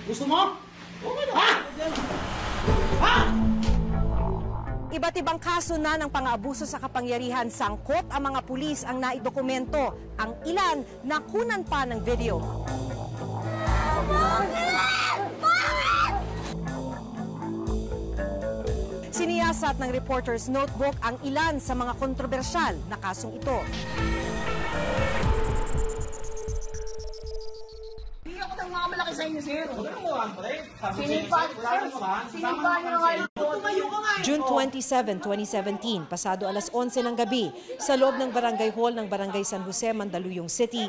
Gusto mo? Okay na. Ha? Ha? Iba't ibang kaso na ng pang-aabuso sa kapangyarihan sangkot ang mga pulis ang naidokumento. Ang ilan nakunan pa ng video. Siniyasat ng Reporter's Notebook ang ilan sa mga kontrobersyal na kasong ito. Hindi ako nang makamalaki sa inyo, sir. Sinimpan Sinimpan nyo kayo. June 27, 2017, pasado alas 11 ng gabi, sa loob ng barangay hall ng Barangay San Jose, Mandaluyong City,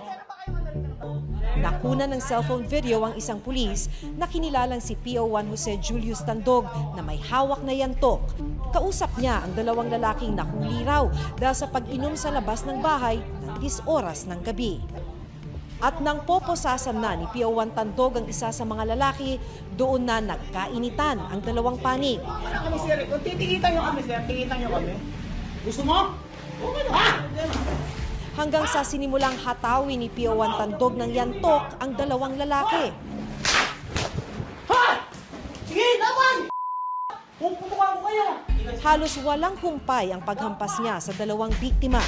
nakuna ng cellphone video ang isang pulis na kinilalang si PO1 Jose Julius Tandog na may hawak na yantok. Kausap niya ang dalawang lalaking nahuli raw dahil sa pag-inom sa labas ng bahay ng 10 oras ng gabi. At nang poposasan na ni PO1 Tandog ang isa sa mga lalaki, doon na nagkainitan ang dalawang panig. Kami, sir. Kung titikitan nyo kami, sir, tikitan nyo kami. Gusto mo? Okay na. Ha? Hanggang sa sinimulang hatawin ni PO1 Tandog ng yantok ang dalawang lalaki. Ha! Sige, laban! Puputukan ko kayo! Halos walang humpay ang paghampas niya sa dalawang biktima.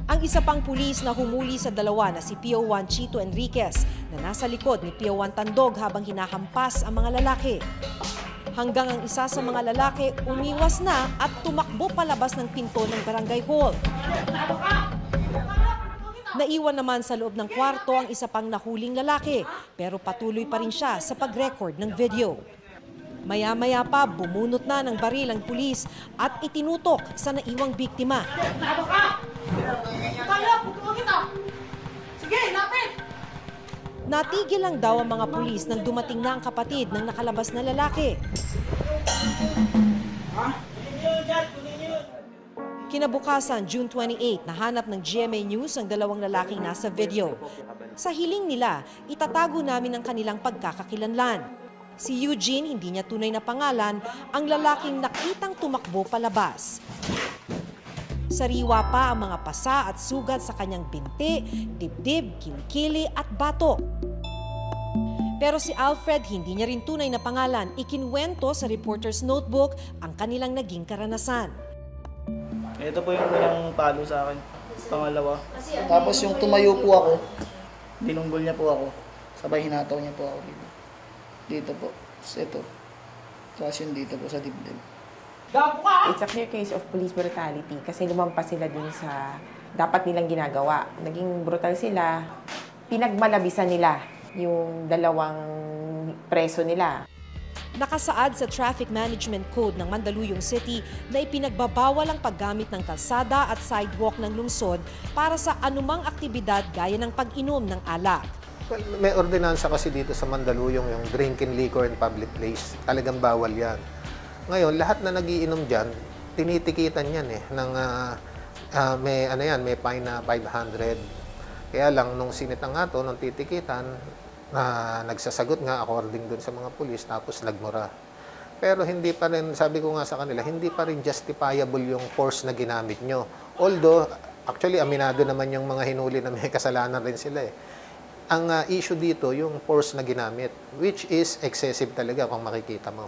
Ang isa pang pulis na humuli sa dalawa na si PO1 Chito Enriquez na nasa likod ni PO1 Tandog habang hinahampas ang mga lalaki. Hanggang ang isa sa mga lalaki umiwas na at tumakbo palabas ng pinto ng barangay hall. Naiwan naman sa loob ng kwarto ang isa pang nahuling lalaki pero patuloy pa rin siya sa pag-record ng video. Maya-maya pa bumunot na ng baril ang pulis at itinutok sa naiwang biktima. Sige, lapit! Natigil lang daw ang mga pulis nang dumating na ang kapatid ng nakalabas na lalaki. Kinabukasan, June 28, nahanap ng GMA News ang dalawang lalaking nasa video. Sa hiling nila, itatago namin ang kanilang pagkakakilanlan. Si Eugene, hindi niya tunay na pangalan, ang lalaking nakitang tumakbo palabas. Sariwa pa ang mga pasa at sugat sa kanyang binti, dibdib, kilikili at batok. Pero si Alfred, hindi niya rin tunay na pangalan, ikinwento sa Reporter's Notebook ang kanilang naging karanasan. Ito po yung unang palo sa akin, pangalawa. Tapos yung tumayo po ako, Dinunggol niya po ako. sabay hinataw niya po ako dito. Dito po. Tapos ito. Tapos yung dito po sa dibdib. It's a clear case of police brutality kasi lumampas sila dun sa dapat nilang ginagawa. Naging brutal sila, pinagmalabisan nila yung dalawang preso nila. Nakasaad sa Traffic Management Code ng Mandaluyong City na ipinagbabawal ang paggamit ng kalsada at sidewalk ng lungsod para sa anumang aktibidad gaya ng pag-inom ng alak. Well, may ordinansa kasi dito sa Mandaluyong yung drinking liquor in public place. Talagang bawal yan. Ngayon, lahat na nagiinom dyan, tinitikitan yan eh. May fine na 500. Kaya lang, nung sinitang nga to, nung titikitan, nagsasagot nga according dun sa mga pulis, tapos nagmura. Pero hindi pa rin, sabi ko nga sa kanila, hindi pa rin justifiable yung force na ginamit nyo. Although, actually, aminado naman yung mga hinuli na may kasalanan rin sila eh. Ang issue dito, yung force na ginamit, which is excessive talaga kung makikita mo.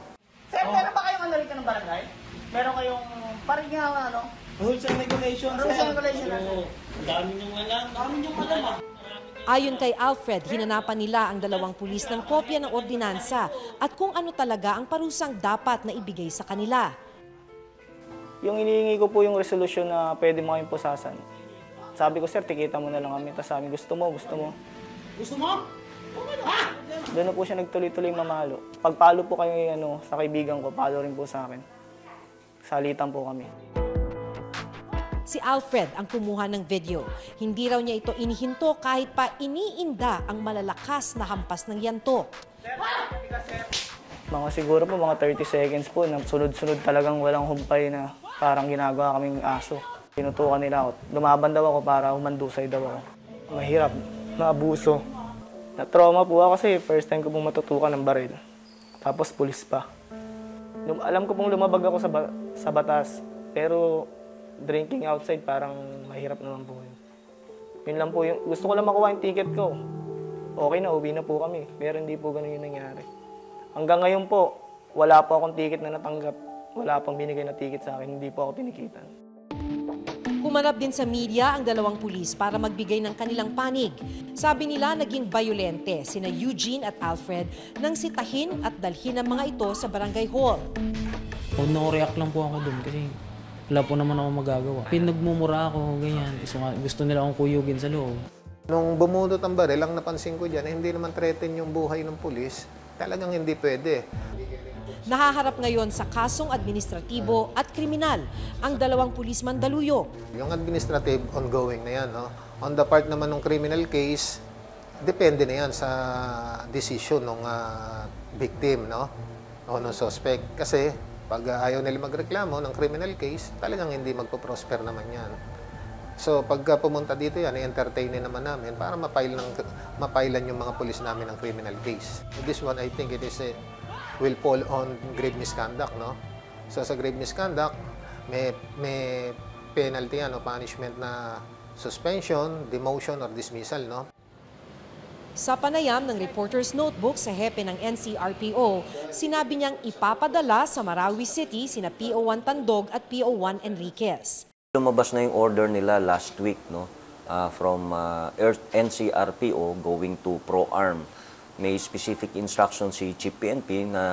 Sir, meron ba kayong ano rito ng barangay? Meron kayong parang nga ano? Rules and regulations. Rules and regulations. Dami niyong alam. Ayon kay Alfred, hinanapan nila ang dalawang pulis ng kopya ng ordinansa at kung ano talaga ang parusang dapat na ibigay sa kanila. Yung inihingi ko po yung resolution na pwede mo kayong pusasan. Sabi ko, sir, tikita mo na lang kami. Tapos sabi, gusto mo. Gusto mo? Okay na. Ha? Doon na po siya nagtuloy-tuloy mamalo. Pagpalo po kayo sa kaibigan ko, palo rin po sa akin. Salitan po kami. Si Alfred ang kumuha ng video. Hindi raw niya ito inihinto kahit pa iniinda ang malalakas na hampas ng yantok. Mga siguro po, mga 30 seconds po, na sunod-sunod talagang walang humpay na parang ginagawa kaming aso. Tinutukan nila ako. Lumaban daw ako para humandusay daw ako. Mahirap, naabuso. Na-trauma po ako kasi first time ko pong matutukan ng baril. Tapos pulis pa. Alam ko pong lumabag ako sa batas, pero drinking outside parang mahirap naman po yun. Yun lang po yung, gusto ko lang makuha yung ticket ko. okay na, uwi na po kami. Pero hindi po ganun yung nangyari. Hanggang ngayon po, wala po akong ticket na natanggap. Wala pang binigay na ticket sa akin, hindi po ako tinikitan. Humarap din sa media ang dalawang pulis para magbigay ng kanilang panig. Sabi nila naging bayolente sina Eugene at Alfred nang sitahin at dalhin ang mga ito sa barangay hall. No-react lang po ako dun kasi wala po naman ako magagawa. Pinagmumura ako, ganyan. Gusto nila akong kuyugin sa loob. Nung bumunot ang baril, ang napansin ko dyan, hindi naman threaten yung buhay ng pulis. Talagang hindi pwede. Nahaharap ngayon sa kasong administratibo at kriminal ang dalawang pulis Mandaluyong. Yung administrative, ongoing na yan. No? On the part naman ng criminal case, depende na yan sa decision ng victim, no? O ng suspect. Kasi pag ayaw nila magreklamo ng criminal case, talagang hindi magpo-prosper naman yan. So pagka pumunta dito yan, i-entertain naman namin para mapailan yung mga pulis namin ng criminal case. This one, I think it is will fall on grave misconduct, no? So sa grave misconduct, may penalty o punishment na suspension, demotion, or dismissal, no? Sa panayam ng Reporter's Notebook sa hepe ng NCRPO, sinabi niyang ipapadala sa Marawi City sina PO1 Tandog at PO1 Enriquez. Lumabas na yung order nila last week, no? From NCRPO going to ProArm. May specific instruction si Chief PNP na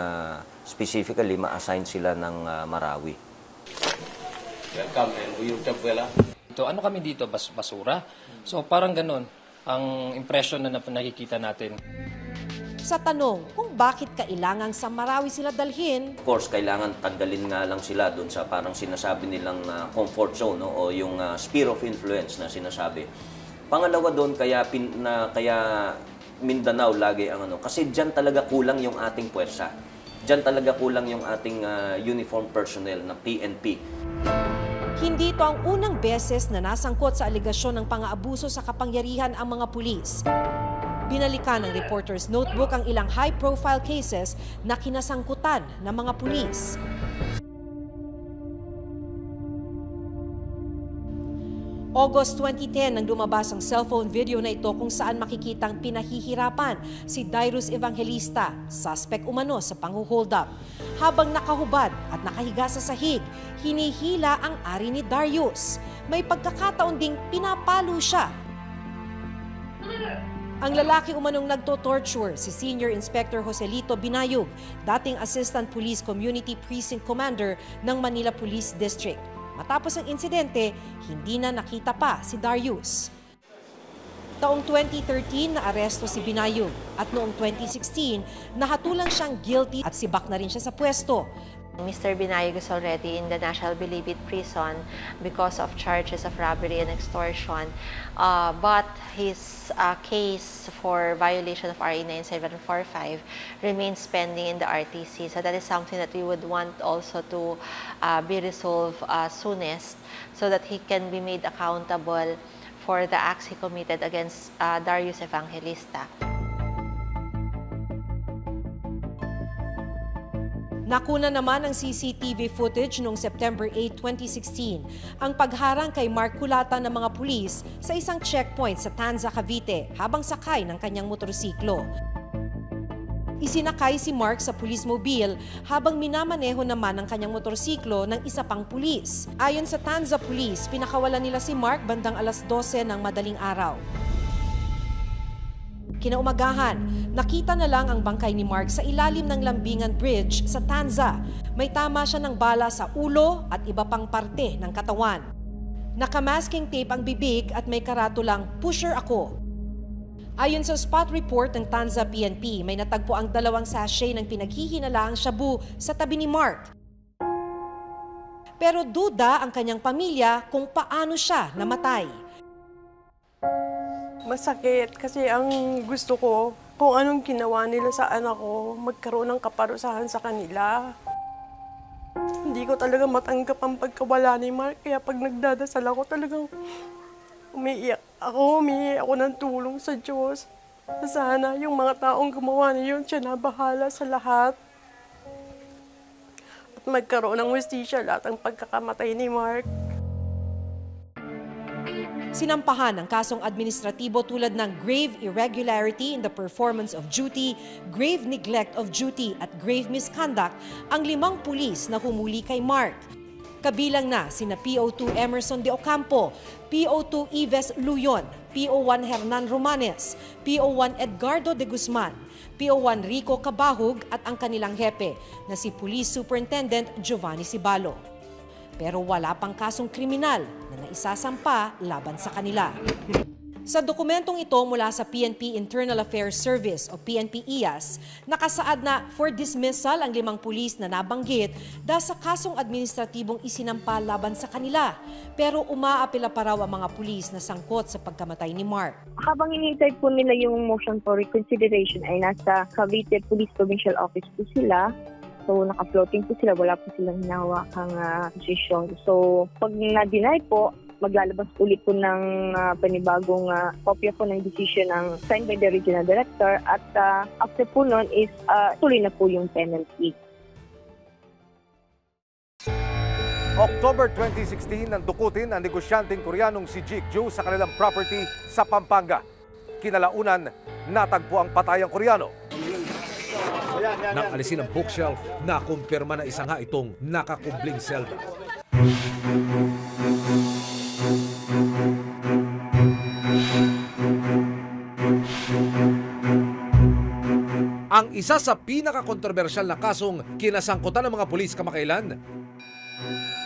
specifically ma-assign sila ng Marawi. Welcome and we yourself well. Ito, ano kami dito? Basura? So parang ganun ang impression na nakikita natin. Sa tanong kung bakit kailangang sa Marawi sila dalhin, Of course, kailangan tanggalin nga lang sila doon sa parang sinasabi nilang comfort zone, no? O yung sphere of influence na sinasabi. Pangalawa doon, kaya Mindanao lagi ang kasi diyan talaga kulang yung ating puwersa. Diyan talaga kulang yung ating uniform personnel na PNP. hindi ito ang unang beses na nasangkot sa aligasyon ng pang-aabuso sa kapangyarihan ang mga pulis. Binalikan ng Reporter's Notebook ang ilang high-profile cases na kinasangkutan ng mga pulis. August 2010 nang lumabas ang cellphone video na ito kung saan makikitang pinahihirapan si Dairus Evangelista, suspect umano sa panghuhold up. Habang nakahubad at nakahiga sa sahig, hinihila ang ari ni Darius. May pagkakataon ding pinapalo siya. Ang lalaki umanong nagto-torture si Senior Inspector Joselito Binayog, dating Assistant Police Community Precinct Commander ng Manila Police District. Matapos ang insidente, hindi na nakita pa si Darius. Taong 2013 na aresto si Binayog at noong 2016 nahatulang siyang guilty at sibak na rin siya sa pwesto. Mr. Binayog is already in the National Bilibid prison because of charges of robbery and extortion. But his case for violation of RA 9745 remains pending in the RTC. So that is something that we would want also to be resolved soonest so that he can be made accountable for the acts he committed against Darius Evangelista. Nakuna naman ang CCTV footage noong September 8, 2016 ang pagharang kay Mark Culata ng mga pulis sa isang checkpoint sa Tanza, Cavite habang sakay ng kanyang motorsiklo. Isinakay si Mark sa police mobile habang minamaneho naman ang kanyang motorsiklo ng isa pang pulis. Ayon sa Tanza Police, pinakawalan nila si Mark bandang alas 12 ng madaling araw. Kinaumagahan, nakita na lang ang bangkay ni Mark sa ilalim ng Lambingan Bridge sa Tanza. May tama siya ng bala sa ulo at iba pang parte ng katawan. Nakamasking tape ang bibig at may karatulang "Pusher ako". Ayon sa spot report ng Tanza PNP, may natagpo ang 2 sachet ng pinaghihinalaang shabu sa tabi ni Mark. Pero duda ang kanyang pamilya kung paano siya namatay. Masakit kasi ang gusto ko, kung anong ginawa nila sa anak ko, magkaroon ng kaparusahan sa kanila. Hindi ko talaga matanggap ang pagkawala ni Mark, kaya pag nagdadasal ako talagang umiiyak ako ng tulong sa Diyos. Sana yung mga taong gumawa niyon, siya na bahala sa lahat. At magkaroon ng hustisya lahat ang pagkakamatay ni Mark. Sinampahan ng kasong administratibo tulad ng grave irregularity in the performance of duty, grave neglect of duty at grave misconduct ang 5 pulis na humuli kay Mark. Kabilang na sina PO2 Emerson de Ocampo, PO2 Ives Luyon, PO1 Hernan Romanes, PO1 Edgardo de Guzman, PO1 Rico Cabahug at ang kanilang hepe na si Police Superintendent Giovanni Cibalo. Pero wala pang kasong kriminal na naisasampa laban sa kanila. Sa dokumentong ito mula sa PNP Internal Affairs Service o PNP IAS, nakasaad na for dismissal ang 5 pulis na nabanggit dahil sa kasong administratibong isinampa laban sa kanila. Pero umaapela pa raw ang mga pulis na sangkot sa pagkamatay ni Mark. Habang hinihintay po nila yung motion for reconsideration ay nasa Cavite Police Provincial Office po sila. So, naka-floating po sila. Wala po silang hinahawakang posisyon. So, pag na-deny po, maglalabas ulit po ng panibagong kopya po ng decision ng signed by the regional director at after po nun is tuloy na po yung penalty. October 2016 nang dukutin ang negosyanteng Koreanong si Jik Ju sa kanilang property sa Pampanga. Kinalaunan, natagpo ang patayang Koreano. Nang alisin ang bookshelf, nakumpirma na isa nga itong nakakubling selda. Ang isa sa pinaka-kontrobersyal na kasong kinasangkutan ng mga pulis kamakailan.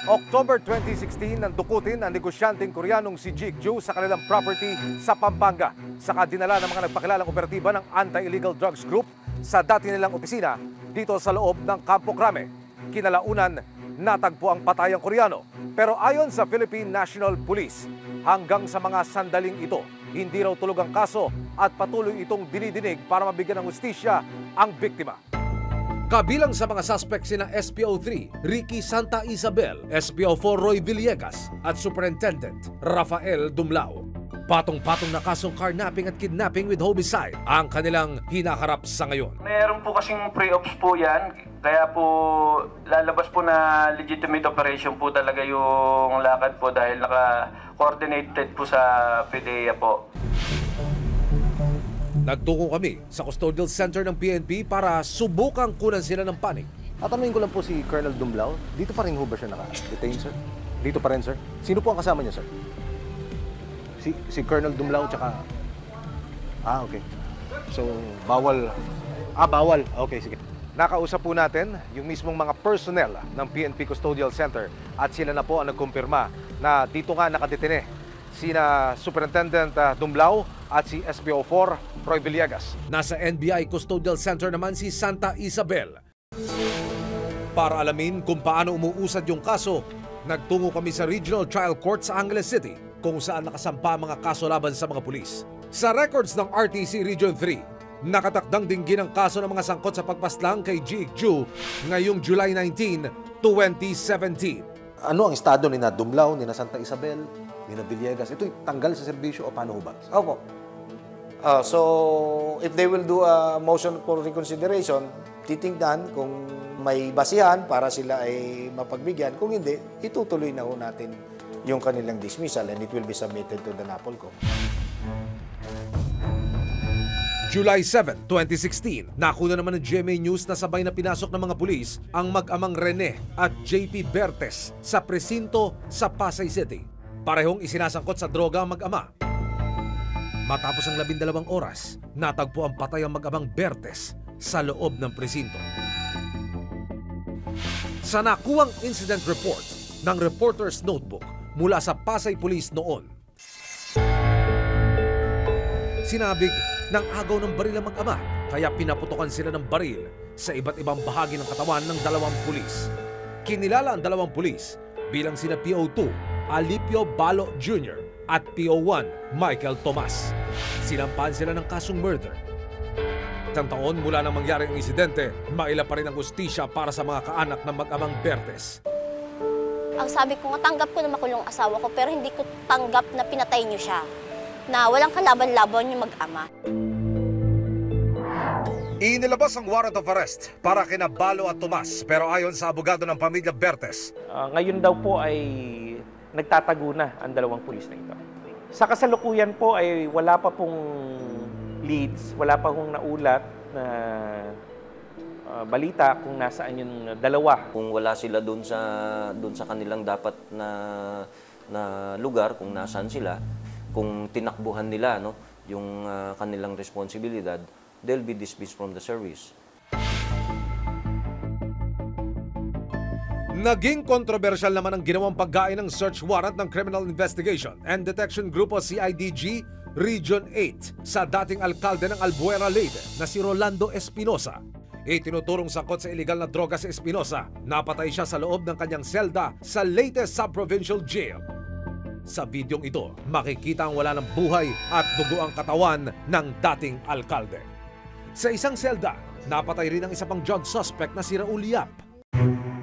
October 2016 nang dukutin ang negosyanteng Koreanong si Jik Ju sa kanilang property sa Pampanga. Saka dinala ng mga nagpakilalang operatiba ng Anti-Illegal Drugs Group sa dati nilang opisina dito sa loob ng Campo Crame. Kinalaunan, natagpo ang patayang Koreano. Pero ayon sa Philippine National Police, hanggang sa mga sandaling ito, hindi raw tulog ang kaso at patuloy itong dinidinig para mabigyan ng hustisya ang biktima. Kabilang sa mga suspect sina SPO3, Ricky Santa Isabel, SPO4 Roy Villegas at Superintendent Rafael Dumlao. Patong-patong na kasong carnapping at kidnapping with homicide ang kanilang hinaharap sa ngayon. Meron po kasing pre-ops po yan, kaya po lalabas po na legitimate operation po talaga yung lakad po dahil naka-coordinated po sa PDEA po. Nagtungo kami sa custodial center ng PNP para subukang kunan sila ng panig. Tatanungin ko lang po si Colonel Dumlao, dito pa rin ho ba siya naka-detain, sir? Dito pa rin, sir? Sino po ang kasama niya, sir? Si Colonel Dumlao tsaka... okay. So, bawal. Bawal. Okay, sige. Nakausap po natin yung mismong mga personnel ng PNP Custodial Center at sila na po ang nagkumpirma na dito nga nakadetine sina Superintendent Dumlao at si SPO4 Roy Villegas. Nasa NBI Custodial Center naman si Santa Isabel. Para alamin kung paano umuusad yung kaso, nagtungo kami sa Regional Trial Court sa Angeles City kung saan nakasampa mga kaso laban sa mga pulis. Sa records ng RTC Region 3, nakatakdang dinggin ang kaso ng mga sangkot sa pagpaslang kay Jik Ju ngayong July 19, 2017. Ano ang estado ni na Dumlao, ni na Santa Isabel, ni na Villegas? Ito'y tanggal sa serbisyo o paano ba? Opo. So, if they will do a motion for reconsideration, titingnan kung may basihan para sila ay mapagbigyan. Kung hindi, itutuloy na ho natin yung kanilang dismissal and it will be submitted to the NAPOLCO. July 7, 2016, nakuna naman ng GMA News na sabay na pinasok ng mga pulis ang mag-amang Rene at JP Bertes sa presinto sa Pasay City. Parehong isinasangkot sa droga ang mag-ama. Matapos ang 12 oras, natagpo ang patay ang mag-amang Bertes sa loob ng presinto. Sa nakuwang incident report ng Reporter's Notebook mula sa Pasay Police noon, sinabing ng agaw ng baril ang mag-ama, kaya pinaputokan sila ng baril sa iba't ibang bahagi ng katawan ng 2 pulis. Kinilala ang 2 pulis bilang sina PO2 Alipio Balo Jr. at PO1 Michael Tomas. Sinampahan sila ng kasong murder. Isang taon mula nang mangyari ang insidente, maila pa rin ang hustisya para sa mga kaanak ng mag-amang Bertes. Ang sabi ko nga, tanggap ko na makulong asawa ko, pero hindi ko tanggap na pinatay niyo siya. Na walang kalaban-laban yung mag-ama. Inilabas ang warrant of arrest para kina Balo at Tomas, pero ayon sa abogado ng pamilya Bertes, ngayon daw po ay nagtatago na ang 2 pulis na ito. Sa kasalukuyan po ay wala pa pong leads, wala pa pong naulat na balita kung nasaan yung dalawa. Kung wala sila doon sa kanilang dapat na lugar, kung nasaan sila, kung tinakbuhan nila yung kanilang responsibilidad, they'll be dismissed from the service. Naging kontrobersyal naman ang ginawang paggain ng search warrant ng Criminal Investigation and Detection Group o CIDG Region 8 sa dating alkalde ng Albuera, Leyte na si Rolando Espinosa. Itinuturong sangkot sa iligal na droga si Espinosa. Napatay siya sa loob ng kanyang selda sa Leyte Sub-Provincial Jail. Sa videong ito, makikita ang wala ng buhay at dugo ang katawan ng dating alkalde. Sa isang selda, napatay rin ang isa pang drug suspect na si Raul Yap.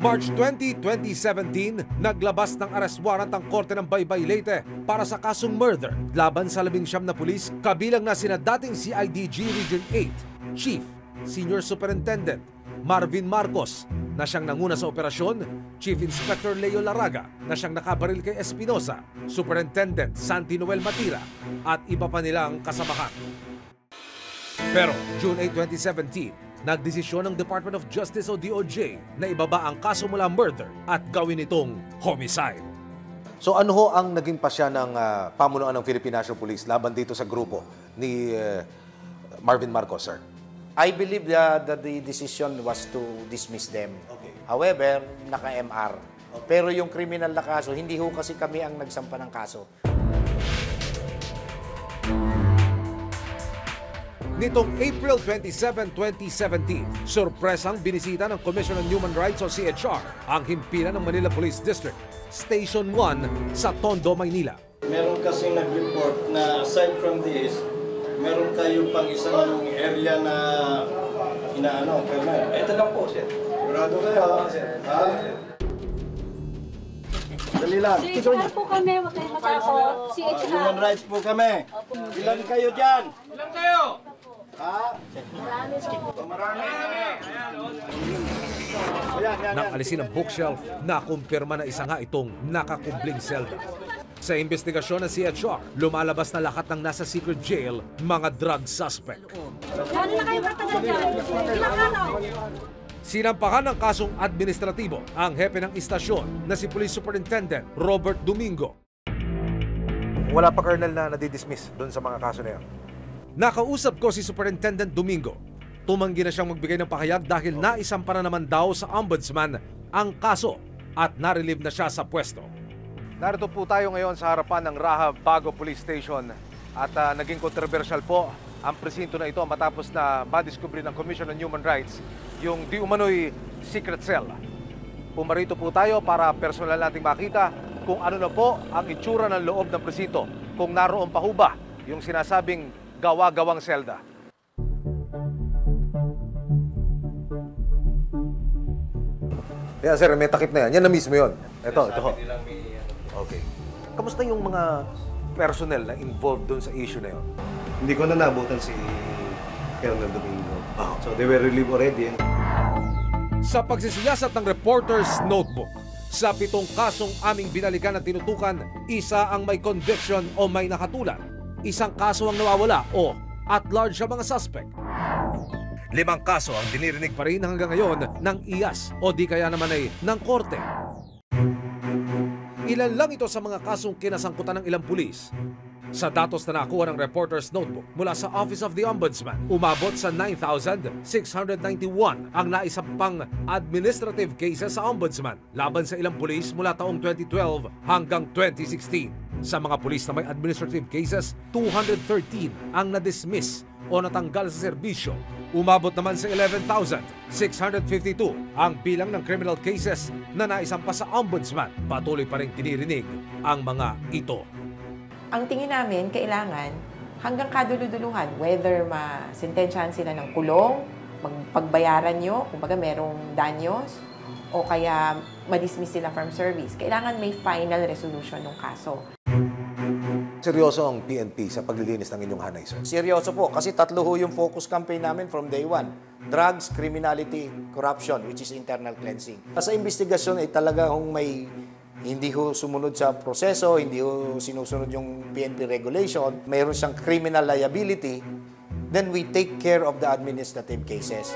March 20, 2017, naglabas ng arrest warrant ang Korte ng Baybay, Leyte para sa kasong murder laban sa 19 na pulis, kabilang na sina dating CIDG Region 8 Chief Senior Superintendent Marvin Marcos na siyang nanguna sa operasyon, Chief Inspector Leo Laraga na siyang nakabaril kay Espinosa, Superintendent Santi Noel Matira at iba pa nilang kasamahan. Pero June 8, 2017, nagdesisyon ng Department of Justice o DOJ na ibaba ang kaso mula murder at gawin itong homicide. So ano ho ang naging pasya ng pamunuan ng Philippine National Police laban dito sa grupo ni Marvin Marcos, sir? I believe that the decision was to dismiss them. Okay. However, naka-MR. Okay. Pero yung criminal na kaso, hindi ho kasi kami ang nagsampa ng kaso. Nitong April 27, 2017, sorpresang binisita ng Commission on Human Rights o CHR ang himpilan ng Manila Police District, Station 1 sa Tondo, Maynila. Meron kasi nag-report na aside from this, meron kayo pang isang area na inaano, Colonel. Ito lang po, sir. Sigurado kayo, ha? Dali lang. CHR po kami, wag kayong matakot. CHR. Human rights po kami. Ilan kayo dyan? Ilan kayo? Ha? Nang alisin ang bookshelf, nakumpirma na isa nga itong nakakubling selda. Sa investigasyon ng CHR, lumalabas na lahat ng nasa secret jail mga drug suspect. Lalo na kayo matagal dyan. Ilang ano? Sinampahan ng kasong administratibo ang hepe ng istasyon na si Police Superintendent Robert Domingo. Wala pa, Colonel, na nadidismiss doon sa mga kaso na yan. Nakausap ko si Superintendent Domingo. Tumanggi na siyang magbigay ng pahayag dahil naisampa na naman daw sa ombudsman ang kaso at na-relieve na siya sa pwesto. Narito po tayo ngayon sa harapan ng Rahab Bago Police Station at naging kontrobersyal po ang presinto na ito matapos na madiskubre ng Commission on Human Rights yung di umano'y secret cell. Pumarito po tayo para personal nating makita kung ano na po ang itsura ng loob ng presinto, kung naroon pa ho ba yung sinasabing gawa-gawang selda. Yan, sir, may takip na yan. Yan na mismo yun. Ito. Okay. Kamusta yung mga personnel na involved doon sa issue na yun? Hindi ko na nabutan si Colonel Domingo. So they were relieved already. Sa pagsisiyasat ng Reporter's Notebook, sa 7 kasong aming binalikan at tinutukan, isa ang may conviction o may nakatulan. Isang kaso ang nawawala o at large sa mga suspect. 5 kaso ang dinirinig pa rin hanggang ngayon ng IAS o di kaya naman ay ng korte. Ilan lang ito sa mga kasong kinasangkutan ng ilang pulis. Sa datos na nakuha ng Reporter's Notebook mula sa Office of the Ombudsman, umabot sa 9,691 ang naisampang administrative cases sa Ombudsman laban sa ilang pulis mula taong 2012 hanggang 2016. Sa mga pulis na may administrative cases, 213 ang na-dismiss o natanggal sa serbisyo. Umabot naman sa 11,652 ang bilang ng criminal cases na naisampa sa Ombudsman. Patuloy pa rin tinirinig ang mga ito. Ang tingin namin, kailangan hanggang kaduluduluhan, whether masentensyahan sila ng kulong, pagbayaran nyo, kumbaga merong danyos, o kaya madismiss sila from service. Kailangan may final resolution ng kaso. Seryoso ang PNP sa paglilinis ng inyong hanay, sir? Seryoso po, kasi 3 ho yung focus campaign namin from day 1. Drugs, criminality, corruption, which is internal cleansing. Sa investigasyon ay talaga may hindi ho sumunod sa proseso, hindi ho sinusunod yung PNP regulation, mayroon siyang criminal liability, then we take care of the administrative cases.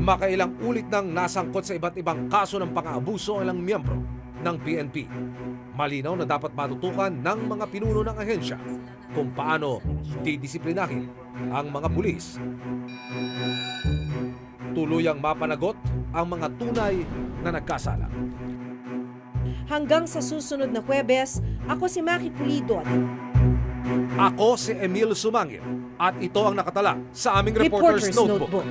Makailang ulit nang nasangkot sa iba't ibang kaso ng pang-aabuso ang ilang miyembro ng PNP. Malinaw na dapat matutukan ng mga pinuno ng ahensya kung paano didisiplinahin ang mga pulis. Tuluyang mapanagot ang mga tunay na nagkasala. Hanggang sa susunod na Huwebes, ako si Maki Pulido. Ako si Emil Sumangil at ito ang nakatala sa aming Reporter's Notebook.